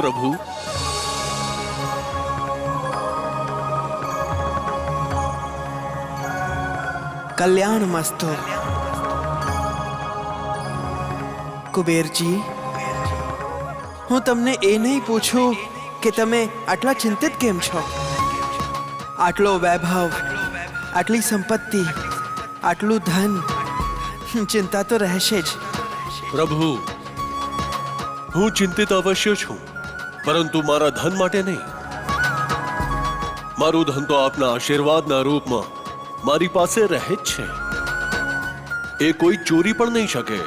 પ્રભુ. કલ્યાણ મસ્તો. કુબેરજી, હું તમને એ નહીં પૂછું કે તમે આટલા ચિંતિત કેમ છો. આટલો વૈભવ, આટલી સંપત્તિ, આટલું ધન, ચિંતા તો રહેશે જ. પ્રભુ, હું ચિંતિત અવશ્ય છું, પરંતુ મારા ધન માટે નહીં. મારું ધન તો આપના આશીર્વાદના રૂપમાં મારી પાસે રહે જ છે. એ કોઈ ચોરી પણ નહીં શકે.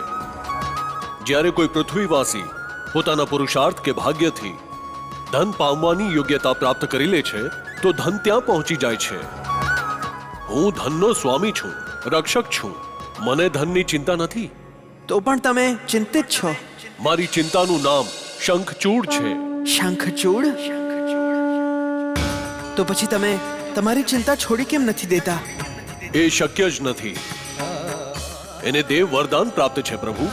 જ્યારે કોઈ પૃથ્વીવાસી પોતાના પુરુષાર્થ કે ભાગ્યથી ધન પામવાની યોગ્યતા પ્રાપ્ત કરી લે છે તો ધન ત્યાં પહોંચી જાય છે. હું ધનનો સ્વામી છું, રક્ષક છું. મને ધનની ચિંતા નથી. તો પણ તમે ચિંતિત છો. મારી ચિંતાનું નામ શંખચૂડ છે. શંખચૂડ? તો પછી તમે તમારી ચિંતા છોડી કેમ નથી દેતા? એ શક્ય જ નથી. એને દેવ વરદાન પ્રાપ્ત છે પ્રભુ.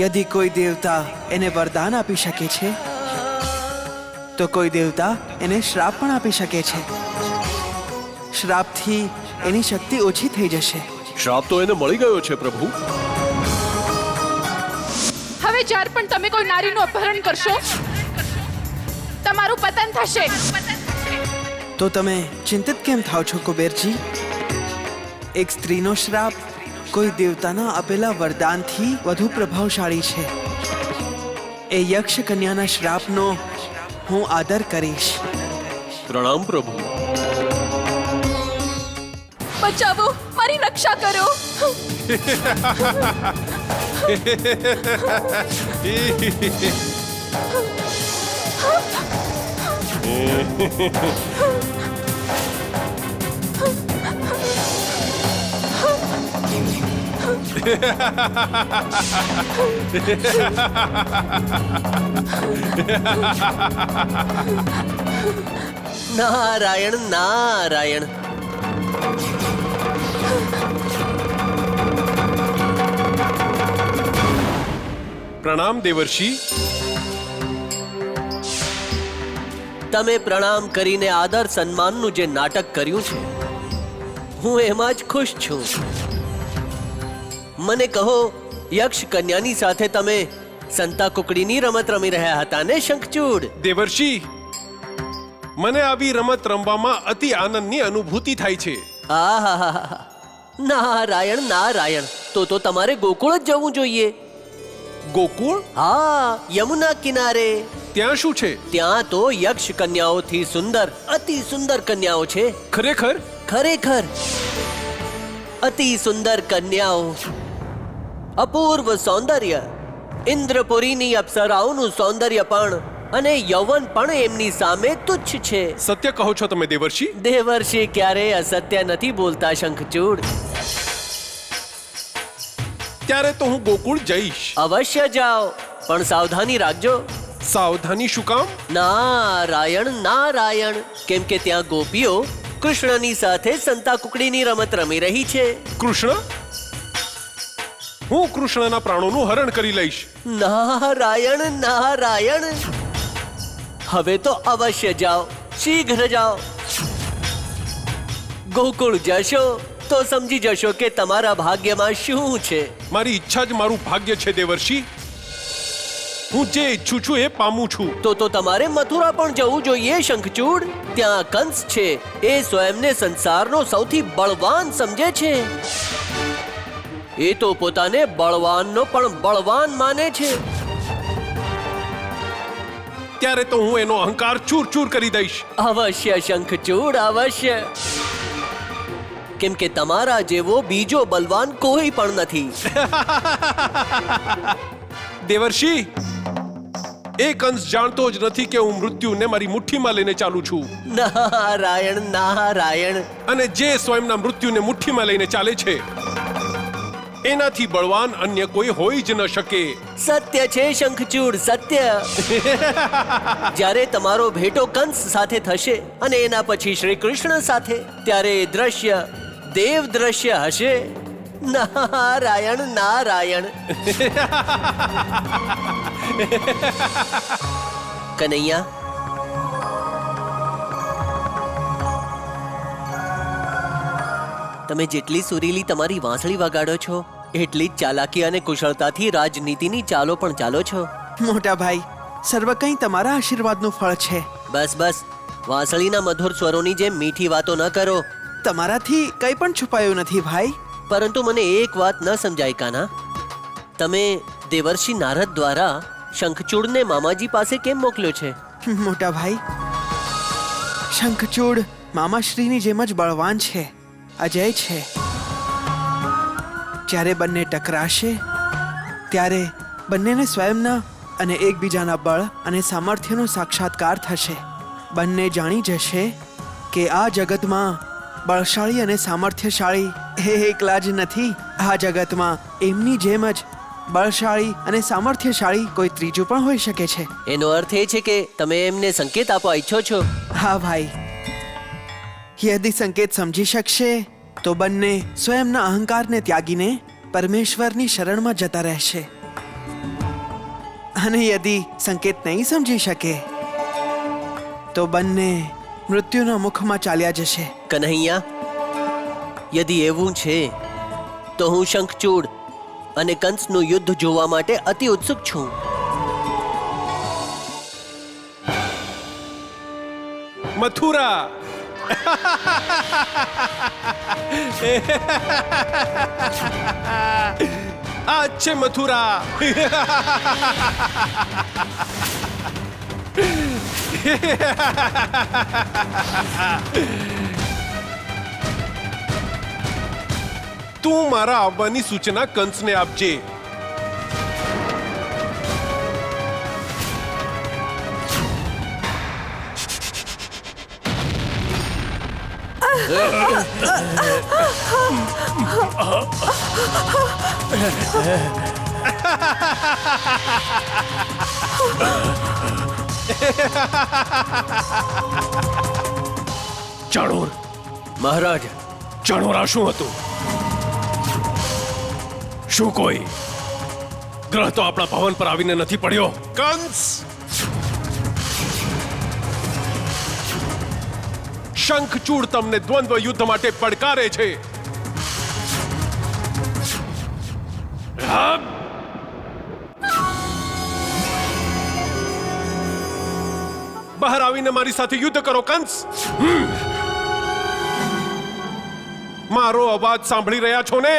યદિ કોઈ દેવતા એને વરદાન આપી શકે છે તો કોઈ દેવતા એને શ્રાપ પણ આપી શકે છે. શ્રાપથી એની શક્તિ ઓછી થઈ જશે. શ્રાપ તો એને મળી ગયો છે પ્રભુ. હવે જ્યારે પણ તમે કોઈ નારીનું અપહરણ કરશો, તમારું પતન થશે. તો તમે ચિંતિત કેમ થાવ છો કુબેરજી? એક સ્ત્રીનો શ્રાપ કોઈ દેવતાના આપેલા વરદાનથી વધુ પ્રભાવશાળી છે. એ યક્ષ કન્યાના શ્રાપનો હું આદર કરીશ. પ્રણામ પ્રભુ. બચાવો, મારી રક્ષા કરો. નારાયણ નારાયણ. પ્રણામ દેવર્ષિ. તમે પ્રણામ કરીને આદર સન્માનનું જે નાટક કર્યું છે, હું એમાં જ ખુશ છું. મને કહો, યક્ષ કન્યાની સાથે તમે સંતા કુકડીની રમત રમી રહ્યા હતા ને શંખચૂડ? દેવર્ષિ, મને આવી રમત રમવામાં અતિ આનંદની અનુભૂતિ થાય છે. આહાહા, નારાયણ નારાયણ. તો તમારે ગોકુળ જ જવું જોઈએ. ગોકુળ? હા, યમુના કિનારે. ત્યાં શું છે? ત્યાં તો યક્ષ કન્યાઓથી સુંદર, અતિ સુંદર કન્યાઓ છે. ખરેખર? ખરેખર અતિ સુંદર કન્યાઓ, અપૂર્વ સૌંદર્ય, ઇન્દ્રપુરીની અપ્સરાઓનું સૌંદર્ય પણ અને યૌવન પણ એમની સામે તુચ્છ છે. સત્ય કહો છો તમે દેવર્ષિ? દેવર્ષિ ક્યારેય અસત્ય નથી બોલતા શંખચૂડ. ત્યારે તો હું ગોકુળ જઈશ. અવશ્ય જાઓ, પણ સાવધાની રાખજો. સાવધાની શું કામ? નારાયણ નારાયણ. કેમ કે ત્યાં ગોપીઓ કૃષ્ણની સાથે સંતા કુકડીની રમત રમી રહી છે. કૃષ્ણ? હું કૃષ્ણના પ્રાણોનું હરણ કરી લઈશ. નારાયણ નારાયણ. હવે તો અવશ્ય જાઓ, શીઘ્ર જાઓ. ગોકુળ જશો તો સમજી જશો કે તમારા ભાગ્યમાં શું છે. મારી ઈચ્છા જ મારું ભાગ્ય છે દેવર્ષિ. હું જે ઈચ્છું છું એ પામું છું. તો તમારે મથુરા પણ જવું જોઈએ શંખચૂડ. ત્યાં કંસ છે, એ સ્વયંને સંસારનો સૌથી બળવાન સમજે છે. એ તો પોતાને બળવાનનો પણ બળવાન માને છે. ત્યારે તો હું એનો અહંકાર ચૂર ચૂર કરી દઈશ. અવશ્ય શંખચૂડ, અવશ્ય. કેમ કે તમારા જેવો બીજો બલવાન કોઈ પણ નથી. દેવર્ષિ, એ કંસ જાણતો જ નથી કે હું મૃત્યુને મારી મુઠ્ઠીમાં લઈને ચાલું છું. નારાયણ નારાયણ. અને જે સ્વયંના મૃત્યુને મુઠ્ઠીમાં લઈને ચાલે છે, એનાથી બળવાન અન્ય કોઈ હોઈ જ ન શકે. સત્ય છે શંખચૂડ, સત્ય. જ્યારે તમારો ભેટો કંસ સાથે થશે અને એના પછી શ્રી કૃષ્ણ સાથે, ત્યારે એ દ્રશ્ય દેવ દ્રશ્ય હશે. નારાયણ નારાયણ. કનૈયા, તમે જેટલી સુરીલી તમારી વાંસળી વગાડો છો એટલી જ ચાલાકી અને કુશળતાથી રાજનીતિની ચાલો પણ ચાલો છો. મોટા ભાઈ, સર્વ કંઈ તમારા આશીર્વાદનું ફળ છે. બસ બસ, વાંસળીના મધુર સ્વરોની જેમ મીઠી વાતો ન કરો. તમારાથી કંઈ પણ છુપાયું નથી ભાઈ. પરંતુ મને એક વાત ન સમજાય કાના, તમે દેવર્ષિ નારદ દ્વારા શંખચૂડને મામાજી પાસે કેમ મોકલ્યો છે? મોટા ભાઈ, શંખચૂડ મામાશ્રીની જેમ જ બળવાન છે, અજય છે. જ્યારે બંને ટકરાશે ત્યારે બંનેને સ્વયંના અને એકબીજાના બળ અને સામર્થ્યનો સાક્ષાત્કાર થશે. બંને જાણી જશે કે આ જગતમાં બળશાળી અને સામર્થ્યશાળી એ એકલા જ નથી. આ જગતમાં એમની જેમ જ બળશાળી અને સામર્થ્યશાળી કોઈ ત્રીજું પણ હોઈ શકે છે. એનો અર્થ એ છે કે તમે એમને સંકેત આપવા ઈચ્છો છો? હા ભાઈ, યદિ સંકેત સમજી શકશે તો બંને સ્વયંના અહંકારને ત્યાગીને પરમેશ્વરની શરણમાં જતા રહેશે. અને યદિ સંકેત નહીં સમજી શકે તો બંને મૃત્યુના મુખમાં ચાલ્યા જશે. કન્હૈયા, યદિ એવું છે તો હું શંખચૂડ અને કંસનું યુદ્ધ જોવા માટે અતિ ઉત્સુક છું. મથુરા આ છે મથુરા. તું મારા આવવાની સૂચના કંસને આપજે. ચાણોર મહારાજ, ચાણોર, આ શું હતું? શું કોઈ ગ્રહ તો આપણા ભવન પર આવીને નથી પડ્યો? કંસ, શંખચૂડ તમને દ્વંદ્વ યુદ્ધ માટે પડકારે છે. બહાર આવીને મારી સાથે યુદ્ધ કરો કંસ. મારો અવાજ સાંભળી રહ્યા છો ને?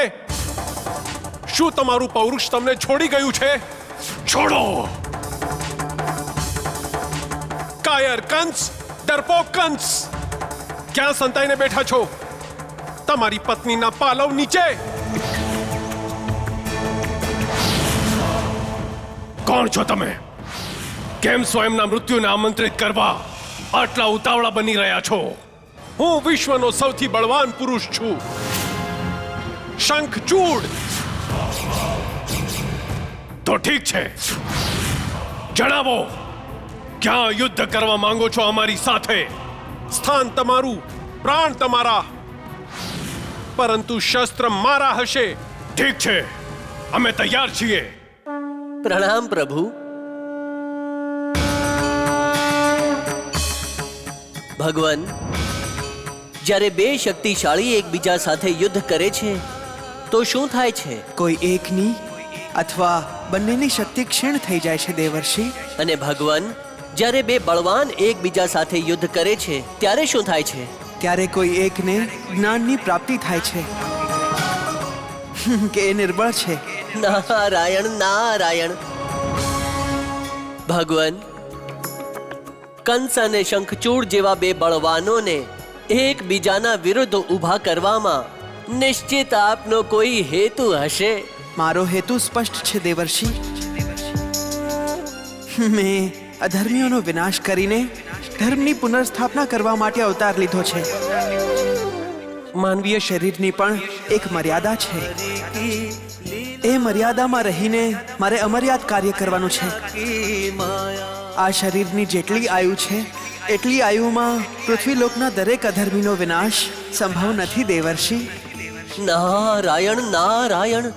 શું તમારું પૌરુષ તમને છોડી ગયું છે? છોડો! કાયર કંસ, ડરપોક કંસ, ક્યાં સંતાઈને બેઠા છો? તમારી પત્નીના પાલવ નીચે. કોણ છો તમે? કેમ સ્વયંના મૃત્યુને આમંત્રિત કરવા આટલા ઉતાવળા બની રહ્યા છો? હું વિશ્વનો સૌથી બળવાન પુરુષ છું, શંખચૂડ. તો ઠીક છે, જણાવો, ક્યાં યુદ્ધ કરવા માંગો છો અમારી સાથે? સ્થાન તમારું, પ્રાણ તમારા, પરંતુ શસ્ત્ર મારા હશે. ઠીક છે, અમે તૈયાર છીએ. પ્રણામ પ્રભુ. ભગવાન, જ્યારે બે શક્તિશાળી એકબીજા સાથે યુદ્ધ કરે છે તો શું થાય છે? કોઈ એકની અથવા બંનેની શક્તિ ક્ષીણ થઈ જાય છે દેવર્ષિ. અને ભગવાન, જ્યારે બે બળવાન એકબીજા સાથે યુદ્ધ કરે છે ત્યારે શું થાય છે? ત્યારે કોઈ એકને જ્ઞાનની પ્રાપ્તિ થાય છે કે એ નિર્બળ છે. નારાયણ નારાયણ. ભગવાન, કંસ અને શંખચૂડ જેવા બે બળવાનોને એકબીજાના વિરુદ્ધ ઊભા કરવામાં નિશ્ચિત આપનો કોઈ હેતુ હશે. મારો હેતુ સ્પષ્ટ છે દેવર્ષિ. મેં અધર્મીઓનો વિનાશ કરીને ધર્મની પુનર્સ્થાપના કરવા માટે અવતાર લીધો છે. માનવીય શરીરની પણ એક મર્યાદા છે. એ મર્યાદામાં રહીને મારે અમર્યાદ કાર્ય કરવાનું છે. આ શરીરની જેટલી આયુ છે એટલી આયુમાં પૃથ્વીલોકના દરેક અધર્મીનો વિનાશ સંભવ નથી દેવર્ષિ. નારાયણ નારાયણ.